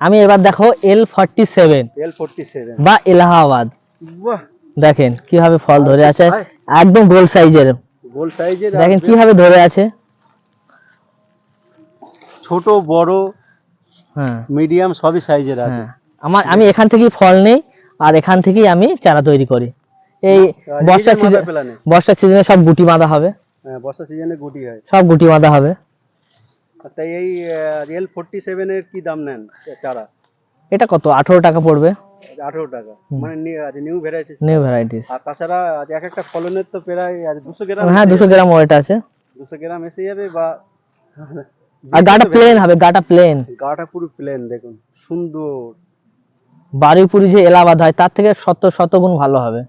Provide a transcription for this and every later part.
আমি এবার দেখো L47 বা এলাহাবাদ। বাহ, দেখেন কিভাবে ফল ধরে আছে, একদম গোল সাইজের। দেখেন কিভাবে ধরে আছে। ছোট বড় হ্যাঁ মিডিয়াম সবই সাইজের আছে। হ্যাঁ, আমি এখান থেকেই ফল নেই, আর এখান থেকেই আমি চারা তৈরি করি। এই বর্ষা সিজনে সব গুটি বাঁধা হবে। হ্যাঁ, বর্ষা সিজনে গুটি হয়, সব গুটি বাঁধা হবে। তাই এই L47 এর কি দাম নেন চারা? এটা কত, 18 টাকা পড়বে। 18 টাকা, মানে নিউ ভ্যারাইটি। New varieties. আর তাছাড়া এক একটা ফলনের তো প্রায় 200 গ্রাম। হ্যাঁ 200 গ্রাম ওয়েট আছে। 200 গ্রাম এসে যাবে। বা আর গাটা প্লেন হবে, গাটা প্লেন। গাটা পুরো প্লেন, দেখুন সুন্দর। বারুইপুরি যে এলাহাবাদ হয় তার থেকে শত গুণ ভালো হবে,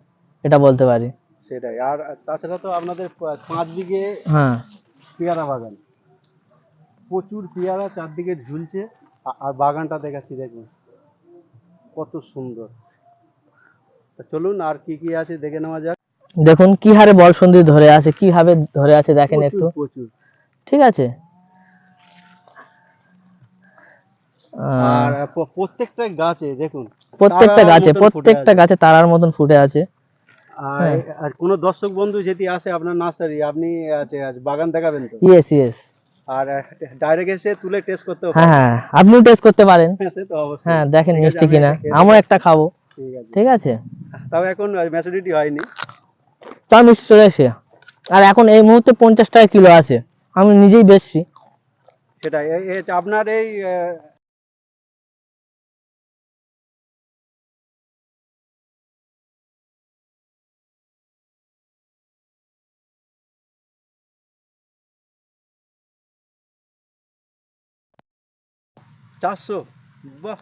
এটা বলতে পারি। সেটাই। আর তাছাড়া তো আপনাদের 5 বিঘে হ্যাঁ পেয়ারা বাগান, প্রচুর পেয়ারা চারদিকে ঝুলছে। আর বাগানটা দেখাচ্ছি, দেখুন কত সুন্দর। তা চলুন আর কি কি আছে দেখে নেওয়া যাক। দেখুন কি হারে বলসন্ধি ধরে আছে, কিভাবে ধরে আছে দেখেন একটু। প্রচুর। ঠিক আছে। আর প্রত্যেকটা গাছে দেখুন, প্রত্যেকটা গাছে তারার মতন ফুটে আছে। আর কোন দর্শক বন্ধু যদি আসে আপনার নার্সারি, আপনি বাগান দেখাবেন তো? ইয়েস। আর ডাইরেক্ট এসে তুলে টেস্ট করতে হবে। হ্যাঁ আপনিও টেস্ট করতে পারেন। সে তো অবশ্যই। হ্যাঁ দেখেন মিষ্টি কিনা, আমরা একটা খাবো। ঠিক আছে। তাও এখন ম্যাচুরিটি হয়নি, তাও মিষ্টি চলে এসে। আর এখন এই মুহূর্তে 50 টাকা কিলো আছে, আমি নিজেই বেচছি। সেটাই। আপনার এই 400। বাহ,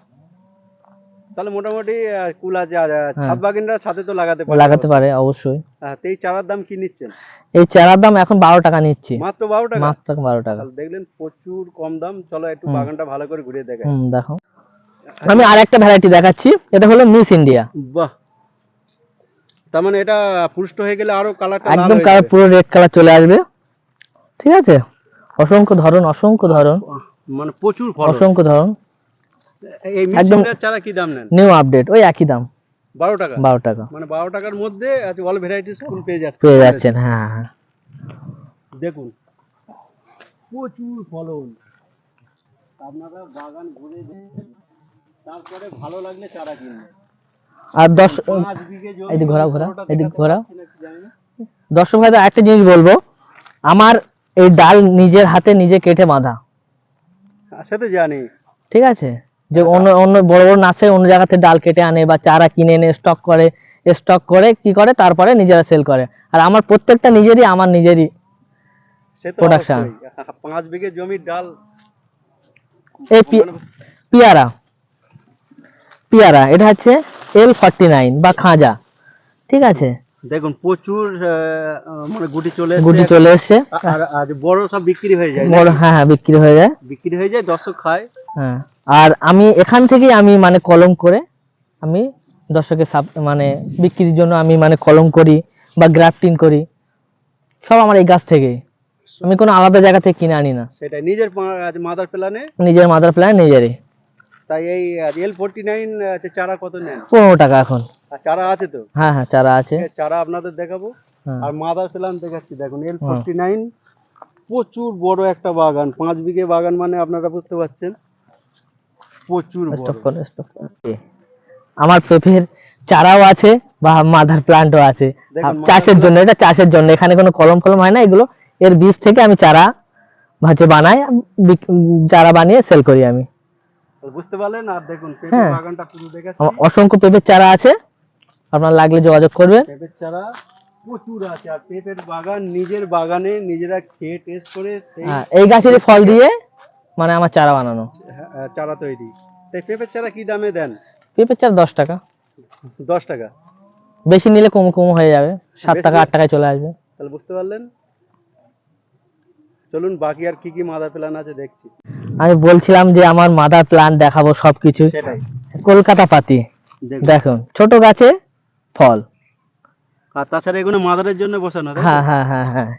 তাহলে মোটামুটি কুল আছে। আর ছাদ বাগানটা ছাদে তো লাগাতে পারে অবশ্যই। তো এই চারার দাম কি নিচ্ছেন? এই চারার দাম এখন 12 টাকা নিচ্ছি। মাত্র 12 টাকা? মাত্র 12 টাকা। দেখলেন, প্রচুর কম দাম। চলো একটু বাগানটা ভালো করে ঘুরে দেখাই। দেখো, আমি আরেকটা ভ্যারাইটি দেখাচ্ছি, এটা হলো মিস ইন্ডিয়া। বাহ, তার মানে এটা পুষ্ট হয়ে গেলে আরো কালারটা একদম কালার পুরো রেড কালার চলে আসবে। ঠিক আছে। অসংখ্য ধরন, মানে প্রচুর ফল, অসংখ্য ধরন। এই মিস ইন্ডিয়ার চারা কি দাম নেন? নিউ আপডেট ওই একই দাম, 12 টাকা। 12 টাকা। মানে 12 টাকার মধ্যে অল ভ্যারাইটিস ফুল পেয়ে যাচ্ছেন। হ্যাঁ। দেখুন প্রচুর ফলন। আপনারা বাগান ঘুরে দেখুন, তারপরে ভালো লাগলে চারা কিনবেন। আর 5 বিঘে জমি, এদিকে ঘোরাও। দর্শক ভাইদের একটা জিনিস বলবো, আমার এই ডাল নিজের হাতে নিজে কেটে বাঁধা। সে তো জানি। ঠিক আছে। যে অন্য বড় বড় নার্সারি অন্য জায়গা থেকে ডাল কেটে আনে বা চারা কিনে এনে স্টক করে কি করে, তারপরে নিজেরা সেল করে। আর আমার প্রত্যেকটা আমার নিজেরই প্রোডাকশন। 5 বিঘে জমির ডাল। এই পিয়ারা এটা হচ্ছে L49 বা খাজা। ঠিক আছে। দেখুন প্রচুর মানে গুটি চলে এসেছে। আর বড় সব বিক্রি হয়ে যায়। হ্যাঁ বিক্রি হয়ে যায়, দর্শক খায়। হ্যাঁ। আর আমি এখান থেকেই আমি মানে কলম করে আমি দর্শকের মানে বিক্রির জন্য আমি মানে কলম করি বা গ্রাফটিং করি, সব আমার এই গাছ থেকেই। আমি কোনো আলাদা জায়গা থেকে কিনে আনি না। সেটা নিজের মাদার প্ল্যানে, নিজেরই। তাই এই L49 চারা কত নেন? 15 টাকা এখন। আর চারা আছে তো? হ্যাঁ চারা আছে। চারা আপনাদের দেখাবো। আর মাদার প্ল্যান দেখাচ্ছি, দেখুন L49। প্রচুর বড় একটা বাগান, 5 বিঘে বাগান, মানে আপনারা বুঝতে পারছেন প্রচুর বড়। আমার পেঁপের চারাও আছে বা মাদার প্ল্যান্টও আছে চাষের জন্য। এটা চাষের জন্য, এখানে কোনো কলম হয় না। এগুলো এর বীজ থেকে আমি চারা বানাই, চারা বানিয়ে সেল করি আমি। বুঝতে পারলেন? আর দেখুন পেঁপের বাগানটা পুরো দেখাচ্ছি। অসংখ্য পেঁপের চারা আছে, আপনার লাগলে যোগাযোগ করবেন। পেঁপের চারা প্রচুর আছে। আর পেঁপের বাগান নিজের বাগানে নিজেরা খেয়ে টেস্ট করে এই গাছের ফল দিয়ে মানে আমার চারা বানানো, চারা তৈরি। তাই পেঁপের চারা কি দামে দেন? পেঁপের চারা 10 টাকা। 10 টাকা? বেশি নিলে কম হয়ে যাবে, 7 টাকা 8 টাকায় চলে আসবে। তাহলে বুঝতে পারলেন। চলুন বাকি আর কি কি মাদার প্ল্যান আছে দেখছি। আমি বলছিলাম যে আমার মাদার প্ল্যান্ট দেখাবো সবকিছু। কলকাতা পাতি দেখুন, ছোট গাছে ফল। আর তাছাড়া এগুলো মাদারের জন্য বসানো? হ্যাঁ।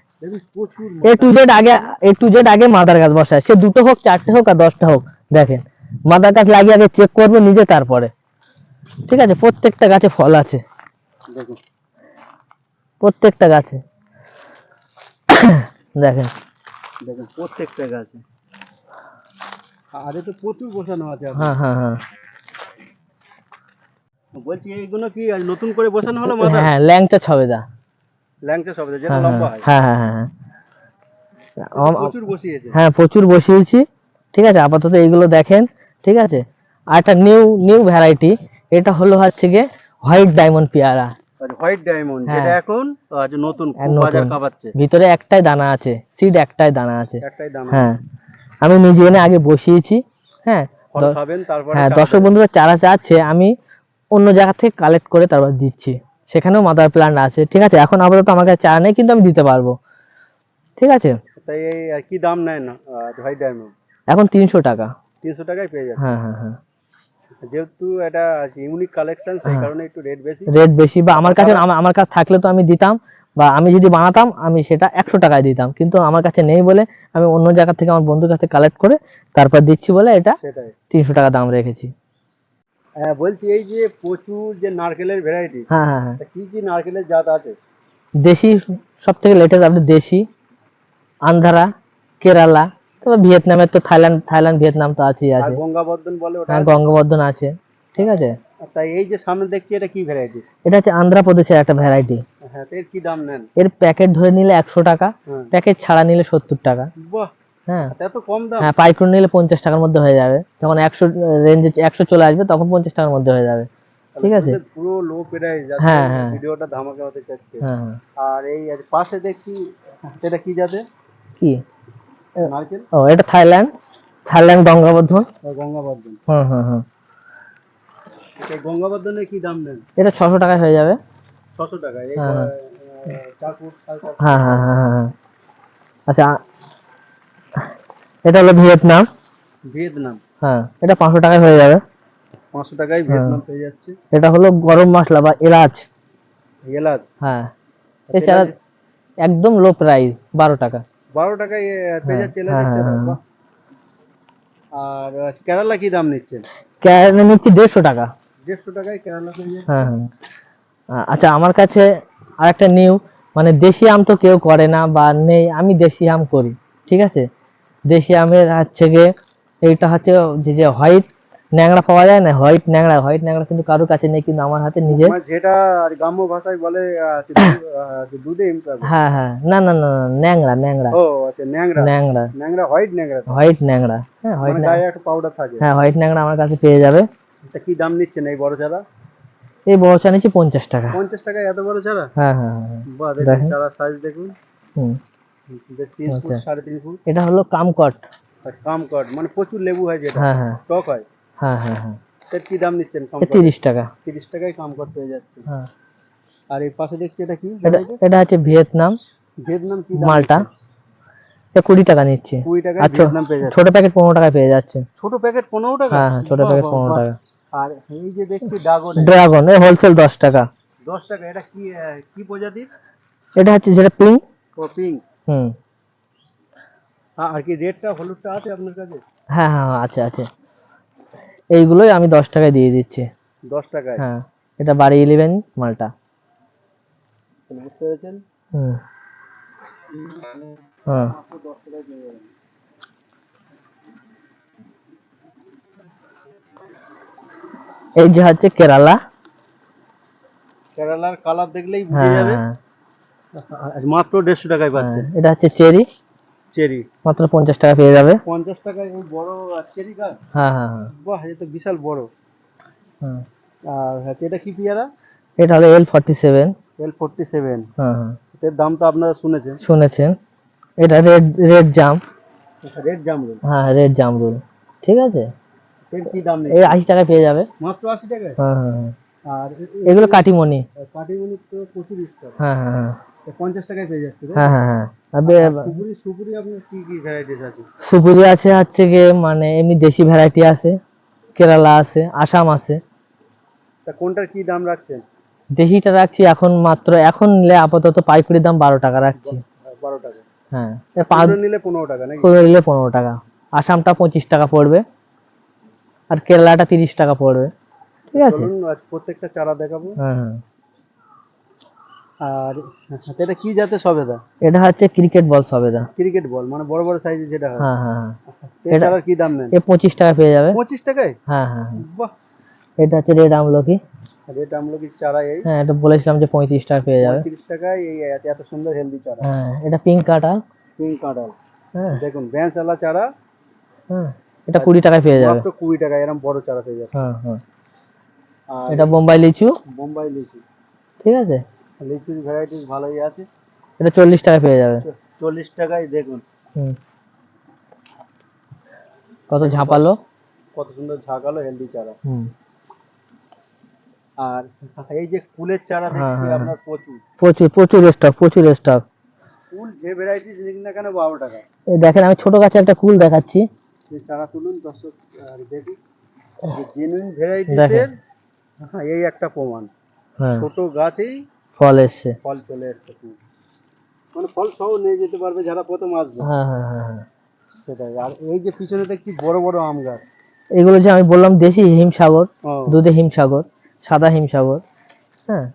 A to Z আগে মাদার গাছ বসায়, সে 2টো হোক 4টে হোক আর 10টা হোক। দেখেন মাদার গাছ লাগিয়ে আগে চেক করবো নিজে, তারপরে। ঠিক আছে, প্রত্যেকটা গাছে ফল আছে, দেখুন প্রত্যেকটা গাছে। দেখেন দেখুন প্রত্যেকটা গাছে, আরে তো প্রচুর বসানো আছে আপনার। হ্যাঁ হ্যাঁ হ্যাঁ বলছি এইগুলো কি আজ নতুন করে বসানো হলো মাদার? হ্যাঁ, ল্যাংচা ছবেদা। ল্যাংচা সব যেটা হ্যাঁ লম্বা হয়। হ্যাঁ হ্যাঁ হ্যাঁ হ্যাঁ এটা তো প্রচুর বসিয়েছে। হ্যাঁ, প্রচুর বসিয়েছি। ঠিক আছে, আপাতত এইগুলো দেখেন। ঠিক আছে, আর একটা নিউ নিউ ভ্যারাইটি, এটা হলো হচ্ছে গিয়ে হোয়াইট ডায়মন্ড পেয়ারা। হোয়াইট ডায়মন্ড, হ্যাঁ। যেটা এখন নতুন খুব নতুন। বাজার কাঁপাচ্ছে। ভিতরে একটাই দানা আছে, সিড একটাই দানা আছে। একটাই দানা। হ্যাঁ, আমি নিজে এনে আগে বসিয়েছি। হ্যাঁ, ফল খাবেন তারপরে হ্যাঁ, চারা দর্শক দেবেন। বন্ধুরা চারা চাচ্ছে, আমি অন্য জায়গা থেকে কালেক্ট করে তারপর দিচ্ছি। সেখানেও মাদার প্ল্যান্ট আছে। ঠিক আছে, এখন আপাতত আমার কাছে চারা নেই, কিন্তু আমি দিতে পারবো। ঠিক আছে, তাই এই কি দাম নেন হোয়াইট ডায়মন্ড? এখন 300 টাকা। 300 টাকায় পেয়ে যাচ্ছে। হ্যাঁ হ্যাঁ হ্যাঁ যেহেতু এটা ইউনিক কালেকশন, সেই কারণে একটু রেট বেশি। রেট বেশি, বা আমার কাছে আমার কাছে থাকলে তো আমি দিতাম, বা আমি যদি বানাতাম আমি সেটা 100 টাকায় দিতাম, কিন্তু আমার কাছে নেই বলে আমি অন্য জায়গা থেকে আমার বন্ধুর কাছে কালেক্ট করে তারপর দিচ্ছি বলে এটা সেটাই। 300 টাকা দাম রেখেছি। হ্যাঁ, বলছি এই যে প্রচুর যে নারকেলের ভ্যারাইটি, হ্যাঁ হ্যাঁ হ্যাঁ কি কি নারকেলের জাত আছে? দেশি সব থেকে লেটেস্ট আপনি দেশি, আন্ধারা, কেরালা, তারপর ভিয়েতনামের তো থাইল্যান্ড ভিয়েতনাম তো আছেই আর আছে। গঙ্গাবর্ধন বলে ওটা হ্যাঁ, আছে? গঙ্গাবর্ধন আছে। ঠিক আছে, তাই এই যে সামনে দেখছি এটা কি ভ্যারাইটি? এটা হচ্ছে আন্ধ্রপ্রদেশের একটা ভ্যারাইটি। হ্যাঁ, তো এর কি দাম নেন? এর প্যাকেট ধরে নিলে 100 টাকা, হ্যাঁ। প্যাকেট ছাড়া নিলে 70 টাকা। বাহ, হ্যাঁ এত কম দাম! হ্যাঁ, পাইকারি নিলে 50 টাকার মধ্যে হয়ে যাবে। যখন 100 রেঞ্জে 100 চলে আসবে তখন 50 টাকার মধ্যে হয়ে যাবে। ঠিক আছে। তাহলে পুরো লো প্রাইস, যাতে হ্যাঁ, হ্যাঁ। ভিডিওটা ধামাকা হতে চাচ্ছে। হ্যাঁ হ্যাঁ আর এই পাশে দেখছি এটা কি জাতে কি নারকেল? ও, এটা থাইল্যান্ড গঙ্গাবর্ধন। গঙ্গাবর্ধন। হুম হুম হুম এই গঙ্গাবর্ধনের কি দাম নেন? এটা 600 টাকায় হয়ে যাবে। 600 টাকা। এই হ্যাঁ, হ্যাঁ। 4 ফুট 4.5 হ্যাঁ হ্যাঁ হ্যাঁ হ্যাঁ হ্যাঁ। আচ্ছা, এটা হলো ভিয়েতনাম। ভিয়েতনাম। হ্যাঁ, এটা 500 টাকায় হয়ে যাবে। 500 টাকায় ভিয়েতনাম পেয়ে যাচ্ছে। এটা হলো গরম মশলা বা এলাচ। এলাচ। হ্যাঁ, এছাড়া একদম লো প্রাইস, 12 টাকা। 12 টাকায় পেয়ে যাচ্ছে এলাচের হ্যাঁ, চারা। হ্যাঁ। বাহ। আর কেরালা কি দাম নিচ্ছেন? কেরালা নিচ্ছি 150 টাকা। 150 টাকায় কেরালা পেয়ে যাচ্ছে। হ্যাঁ হ্যাঁ আচ্ছা, আমার কাছে আরেকটা নিউ, মানে দেশি আম তো কেউ করে না বা নেই, আমি দেশি আম করি। ঠিক আছে, দেশি আমের হচ্ছে গিয়ে এইটা হচ্ছে যে হোয়াইট ন্যাংরা পাওয়া যায় না, হোয়াইট ন্যাংরা কিন্তু কারোর কাছে নেই, কিন্তু আমার হাতে নিজে। মানে যেটা আর গ্রাম্য ভাষায় বলে দুধে ইমতাবে। হ্যাঁ হ্যাঁ, না না না না, ন্যাংরা। ও আচ্ছা, ন্যাংরা। ন্যাংরা ন্যাংরা, হোয়াইট ন্যাংরা তো। হোয়াইট ন্যাংরা। হ্যাঁ, হোয়াইট মানে গায়ে একটা পাউডার থাকে। হ্যাঁ, হোয়াইট ন্যাংরা আমার কাছে পেয়ে যাবে। এটা কি দাম নিচ্ছেন এই বড় চারা? এই বড় চা নিচ্ছি 50 টাকা। 50 টাকায় এত বড় চারা? হ্যাঁ হ্যাঁ হ্যাঁ বাহ, দেখুন দেখেন। চারার সাইজ দেখুন। হুম, বেশ 3 ফুট আচ্ছা। 3.5 ফুট। এটা হলো কামকট। আর কামকট মানে প্রচুর লেবু হয় যেটা, হ্যাঁ হ্যাঁ টক হয়। হ্যাঁ হ্যাঁ হ্যাঁ এর কি দাম নিচ্ছেন এ কামকট? 30 টাকা। 30 টাকায় কামকট পেয়ে যাচ্ছে। হ্যাঁ, আর এই পাশে দেখছি এটা কি? এটা হচ্ছে ভিয়েতনাম ভিয়েতনাম কি দাম মালটা। নিচ্ছেন? এটা 20 টাকা নিচ্ছে। 20 টাকায় আচ্ছা, ভিয়েতনাম পেয়ে যাচ্ছে। ছোট প্যাকেট 15 টাকায় পেয়ে যাচ্ছে। ছোট প্যাকেট 15 টাকা? হ্যাঁ হ্যাঁ, ছোট বাহ, প্যাকেট বাহ, 15 বাহ। টাকা। আর এই যে দেখছি ড্রাগন, ড্রাগন এর হোলসেল 10 টাকা। 10 টাকা। এটা কি কি প্রজাতির? এটা হচ্ছে যেটা পিঙ্ক। ও পিঙ্ক। হুম, আর কি রেডটা হলুদটা আছে আপনার কাছে? হ্যাঁ হ্যাঁ হ্যাঁ, আছে আছে। এইগুলোই আমি 10 টাকায় দিয়ে দিচ্ছি। 10 টাকায়? হ্যাঁ, এটা বাড়ি 11 মালটা। বুঝতে পেরেছেন? হুম, হ্যাঁ। মাত্র 10 টাকায় পেয়ে যাবেন। এই যে হচ্ছে কেরালা। কেরালার কালার দেখলেই বুঝে হ্যাঁ যাবে। হ্যাঁ, আর মাত্র 150 টাকায় পাচ্ছে। হ্যাঁ, এটা হচ্ছে চেরি, চেরি। মাত্র 50 টাকা পেয়ে যাবে। 50 টাকায় এই বড় চেরি গাছ? হ্যাঁ হ্যাঁ হ্যাঁ বাহ, এটা তো বিশাল বড়। হ্যাঁ। আর হচ্ছে এটা কি পেয়ারা? এটা হলো L47। L47। হ্যাঁ হ্যাঁ, এর দাম তো আপনারা শুনেছেন। শুনেছেন। এটা রেড জাম। রেড জামরুল। হ্যাঁ, রেড জামরুল। ঠিক আছে, এর কি দাম নেই? এই 80 টাকায় পেয়ে যাবে। মাত্র 80 টাকায়? হ্যাঁ হ্যাঁ হ্যাঁ, আর এগুলো কাটিমনি। কাটিমনি তো প্রচুর স্টক। হ্যাঁ হ্যাঁ হ্যাঁ 50 টাকায় পেয়ে যাচ্ছে। হ্যাঁ হ্যাঁ হ্যাঁ। সুপুরি আপনার কি কি ভ্যারাইটিস আছে? সুপুরি আছে হচ্ছে গিয়ে মানে এমনি দেশি ভ্যারাইটি আছে, কেরালা আছে, আসাম আছে। তা কোনটার কি দাম রাখছেন? দেশিটা রাখছি এখন নিলে আপাতত পাইকারি দাম 12 টাকা রাখছি। 12 টাকা। হ্যাঁ, খুচরো নিলে 15 টাকা নাকি? খুচরো নিলে 15 টাকা। আসামটা 25 টাকা পড়বে। আর কেরালাটা 30 টাকা পড়বে। ঠিক আছে। চলুন আজ প্রত্যেকটা চারা দেখাবো। হ্যাঁ হ্যাঁ। আর এটা কি জাতের সবেদা? এটা হচ্ছে ক্রিকেট বল সবেদা। ক্রিকেট বল মানে বড় বড় সাইজের যেটা হয়। হ্যাঁ হ্যাঁ হ্যাঁ। এর চারার কি দাম নেন? 25 টাকা পেয়ে যাবে। 25 টাকায়? হ্যাঁ হ্যাঁ হ্যাঁ। বাহ। এটা হচ্ছে রেড আমলকি। রেট আমলকির চারা এই হ্যাঁ, এটা বলেছিলাম যে 35 টাকা পেয়ে যাবে। 35 টাকায় এই এত সুন্দর হেলদি চারা। হ্যাঁ, এটা পিঙ্ক কাঁঠাল। পিঙ্ক কাঁঠাল। হ্যাঁ দেখুন ব্যাঞ্চওয়ালা চারা হ্যাঁ, এটা 20 টাকায় পেয়ে যাবে। মাত্র 20 টাকা এরকম বড় চারা পেয়ে যাবে। হ্যাঁ হ্যাঁ। আর এটা বোম্বাই লিচু। বোম্বাই লিচু। ঠিক আছে। লিচুর ভ্যারাইটিস ভালোই আছে। এটা 40 টাকা পেয়ে যাবে। 40 টাকায় দেখুন হুম। কত ঝাপালো। কত সুন্দর ঝাঁকালো হেলদি চারা। হুম। আর এই যে কুলের চারা হ্যাঁ, দেখছি হ্যাঁ, আপনার প্রচুর। প্রচুর প্রচুর স্টক, প্রচুর স্টক। কুল যে ভ্যারাইটিস নিন না কেন 12 টাকা। এই দেখেন, আমি ছোট গাছে একটা কুল দেখাচ্ছি। এই চারা তুলুন দর্শক আর দেখুন যে জেনুইন ভ্যারাইটিস দেখেন। এর এই একটা প্রমাণ। হ্যাঁ, ছোট গাছেই ফল এসছে। ফল চলে এসছে। মানে ফল সহ নিয়ে যেতে পারবে যারা প্রথম আসবে। হ্যাঁ হ্যাঁ হ্যাঁ হ্যাঁ। সেটাই। আর এই যে পিছনে দেখছি বড় বড় আম গাছ। এগুলো যে আমি বললাম দেশি হিমসাগর, ও দুধে হিমসাগর, সাদা হিমসাগর। হ্যাঁ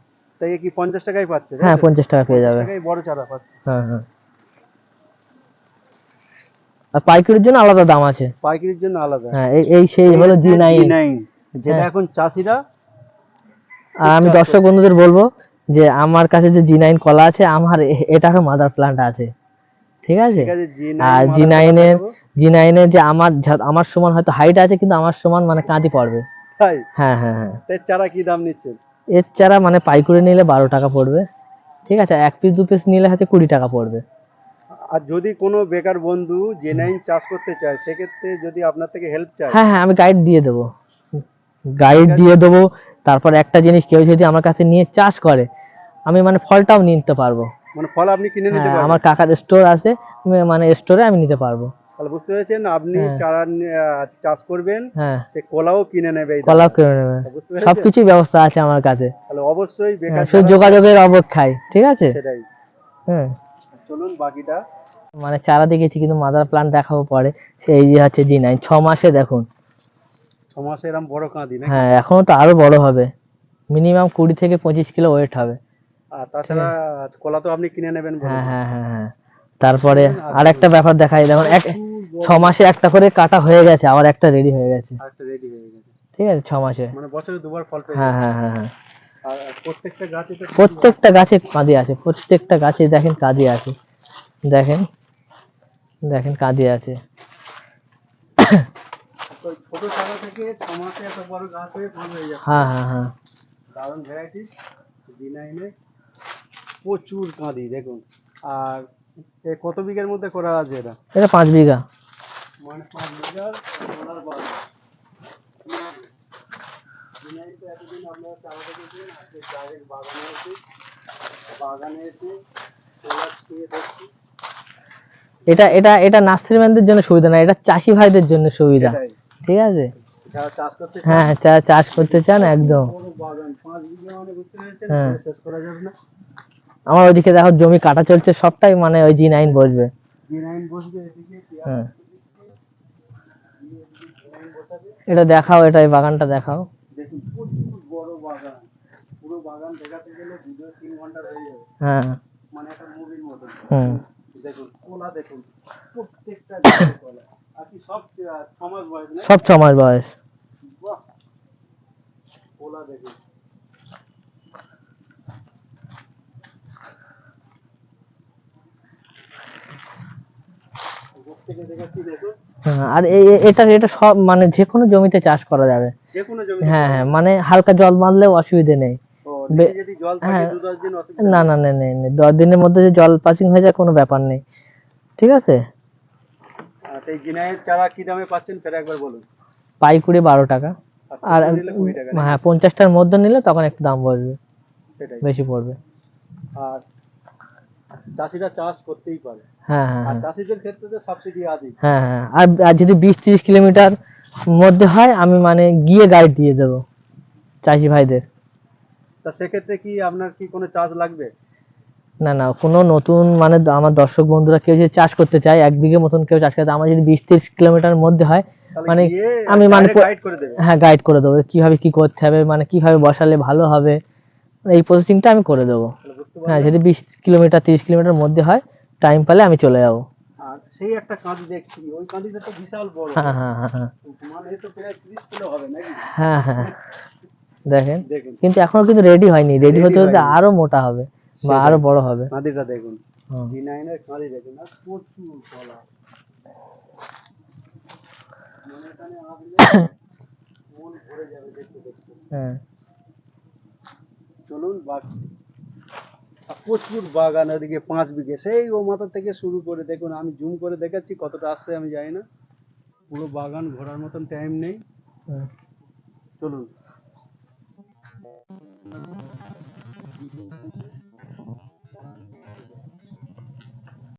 তাই কি 50 টাকায় পাচ্ছে? হ্যাঁ, 50 টাকা পেয়ে 50 যাবে। টাকায় বড় চারা পাচ্ছে। হ্যাঁ হ্যাঁ। আর পাইকারির জন্য আলাদা দাম আছে। পাইকারির জন্য আলাদা। হ্যাঁ, এই সেই হলো G9। যেটা হ্যাঁ। এখন চাষিরা। আর আমি দর্শক বন্ধুদের বলবো যে আমার কাছে যে G9 কলা আছে, আমার এটারও মাদার প্লান্ট আছে। ঠিক আছে। ঠিক আছে G9 আর মাদার G9 প্লান্ট এর দেখাবো। G9 এর যে আমার সমান হয়তো হাইট আছে, কিন্তু আমার সমান মানে কাঁদি পড়বে। তাই হ্যাঁ হ্যাঁ হ্যাঁ। এর চারা কি দাম নিচ্ছেন? এর চারা মানে পাইকারি নিলে 12 টাকা পড়বে। ঠিক আছে। 1 পিস 2 পিস নিলে হচ্ছে 20 টাকা পড়বে। আর যদি কোনো বেকার বন্ধু G9 চাষ করতে চায় সেক্ষেত্রে যদি আপনার থেকে হেল্প চায়। হ্যাঁ হ্যাঁ, আমি গাইড দিয়ে দেবো। গাইড দিয়ে দেবো। তারপর একটা জিনিস, কেউ যদি আমার কাছে নিয়ে চাষ করে, আমি মানে ফলটাও নিতে পারবো। মানে ফল আপনি কিনে নিতে হ্যাঁ, পারবেন। আমার কাকার স্টোর আছে, মানে স্টোরে আমি নিতে পারবো। তাহলে বুঝতে পেরেছেন আপনি হ্যাঁ। চারা চাষ করবেন, হ্যাঁ, সে কলাও কিনে নেবে এই কলাও দামে। করে নেবে। বুঝতে পেরেছেন? সবকিছুই ব্যবস্থা আছে আমার কাছে। তাহলে অবশ্যই বেকার শুধু যারা- যোগাযোগের অপেক্ষায়। ঠিক আছে। সেটাই। হ্যাঁ, চলুন বাকিটা। মানে চারা দেখেছি, কিন্তু মাদার প্লান্ট দেখাবো পরে। সেই যে হচ্ছে G9 6 মাসে দেখুন। 6 মাসে এরকম বড় কাঁদি নাকি? হ্যাঁ, এখনো তো আরো বড় হবে। মিনিমাম 20 থেকে 25 কিলো ওয়েট হবে। আর তাছাড়া কলা তো আপনি কিনে নেবেন হ্যাঁ বলেছেন। হ্যাঁ হ্যাঁ হ্যাঁ। তারপরে আরেকটা ব্যাপার দেখাই, দেখুন 6 মাসে একটা করে কাটা হয়ে গেছে, আবার একটা রেডি হয়ে গেছে। আরেকটা রেডি হয়ে গেছে। ঠিক আছে, 6 মাসে। মানে বছরে দুবার ফল পেয়ে হ্যাঁ যাবে। হ্যাঁ হ্যাঁ হ্যাঁ। আর প্রত্যেকটা গাছে তো প্রত্যেকটা গাছে কাঁদি আছে, প্রত্যেকটা গাছে দেখেন কাঁদি আছে। দেখেন, দেখেন কাঁদি আছে। তো ছোট চারা থেকে 6 মাসে এত বড় গাছ হয়ে ফল হয়ে যাচ্ছে। হ্যাঁ হ্যাঁ হ্যাঁ। দারুণ ভ্যারাইটি G9 এ প্রচুর কাঁদি দেখুন। আর এ কত বিঘের মধ্যে করা আছে এটা? এটা 5 বিঘা। মানে 5 বিঘার সোলার বাগান। G9 তো এতদিন আপনারা চারা দেখেছেন, আজকে ডাইরেক্ট বাগানে এসে সোলার দিয়ে দেখছি। এটা এটা এটা নার্সারিম্যানদের জন্য সুবিধা না, এটা চাষি ভাইদের জন্য সুবিধা। সেটাই। ঠিক আছে। যারা চাষ করতে চায়, হ্যাঁ, চাষ করতে চান একদম। বড় বাগান 5 বিঘা মানে বুঝতে পেরেছেন, হ্যাঁ। বলে শেষ করা যাবে না। আমার ওইদিকে দেখো জমি কাটা চলছে, সবটাই মানে ওই G9 বসবে। G9 বসবে এদিকে, হ্যাঁ, G9 বসাবে। এটা দেখাও, এটা এই বাগানটা দেখাও। দেখুন প্রচুর বড় বাগান। পুরো বাগান দেখাতে গেলে 2-3 ঘন্টা হয়ে যাবে। হ্যাঁ। মানে একটা মুভির মতো। হুম। দেখুন কলা দেখুন, প্রত্যেকটা গাছে কলা। আর কি সব 6 মাস বয়স না? সব 6 মাস বয়স। বাহ, কলা দেখুন। উপর থেকে দেখাচ্ছি দেখুন। হ্যাঁ, আর এটা এটা সব মানে যে কোনো জমিতে চাষ করা যাবে। যে কোনো জমি। হ্যাঁ হ্যাঁ, মানে হালকা জল বাঁধলেও অসুবিধে নেই। ও নিচে যদি জল থাকে হ্যাঁ। 2-10 দিন অসুবিধা না না না, নেই নেই, 10 দিনের মধ্যে যে জল পাসিং হয়ে যায় কোনো ব্যাপার নেই। ঠিক আছে। তো এই G9 এর চারা কি দামে পাচ্ছেন ফের একবার বলুন। পাইকারি 12 টাকা। আর খুচরো নিলে 20 টাকা। হ্যাঁ, 50টার মধ্যে নিলে তখন একটু দাম বসবে, সেটাই। বেশি পড়বে। আর চাষিরা চাষ করতেই পারে। হ্যাঁ হ্যাঁ আর হ্যাঁ চাষিদের ক্ষেত্রে তো সাবসিডি আছে। হ্যাঁ হ্যাঁ। আর যদি 20-30 কিলোমিটার মধ্যে হয়, আমি মানে গিয়ে গাইড দিয়ে দেবো চাষি ভাইদের। তা সেক্ষেত্রে কি আপনার কি কোনো চার্জ লাগবে? না না, কোনো নতুন মানে আমার দর্শক বন্ধুরা কেউ যদি চাষ করতে চায়, 1 বিঘে মতন কেউ চাষ করতে, আমার যদি 20-30 কিলোমিটার মধ্যে হয়, মানে গিয়ে আমি মানে গাইড করে দেবে। হ্যাঁ গাইড করে দেবো কিভাবে কি করতে হবে, মানে কিভাবে বসালে ভালো হবে, এই প্রসেসিংটা আমি করে দেবো। তাহলে বুঝতে হ্যাঁ পারলে। যদি 20 কিলোমিটার 30 কিলোমিটার মধ্যে হয়, টাইম পেলে আমি চলে যাবো। আর সেই একটা কাঁদি দেখছি, ওই কাঁদিটা তো বিশাল বড়, হ্যাঁ হ্যাঁ হ্যাঁ হ্যাঁ মানে এ তো প্রায় 30 কিলো হবে নাকি? হ্যাঁ হ্যাঁ দেখেন, দেখুন কিন্তু এখনো কিন্তু রেডি হয়নি, রেডি হতে হতে হয়নি। আরো মোটা হবে বা সেটাই। আরো বড় হবে। কাঁদিটা দেখুন, হুম। D9 এর কাঁদি দেখুন, আর প্রচুর কলা, মানে এখানে আসলে মন ভরে যাবে দেখতে দেখতে। হ্যাঁ চলুন আর প্রচুর বাগান, ওদিকে 5 বিঘে, সেই ও মাথা থেকে শুরু করে দেখুন, আমি জুম করে দেখাচ্ছি কতটা আসছে আমি জানি না, পুরো বাগান ঘোরার মতন টাইম নেই। হুম। চলুন।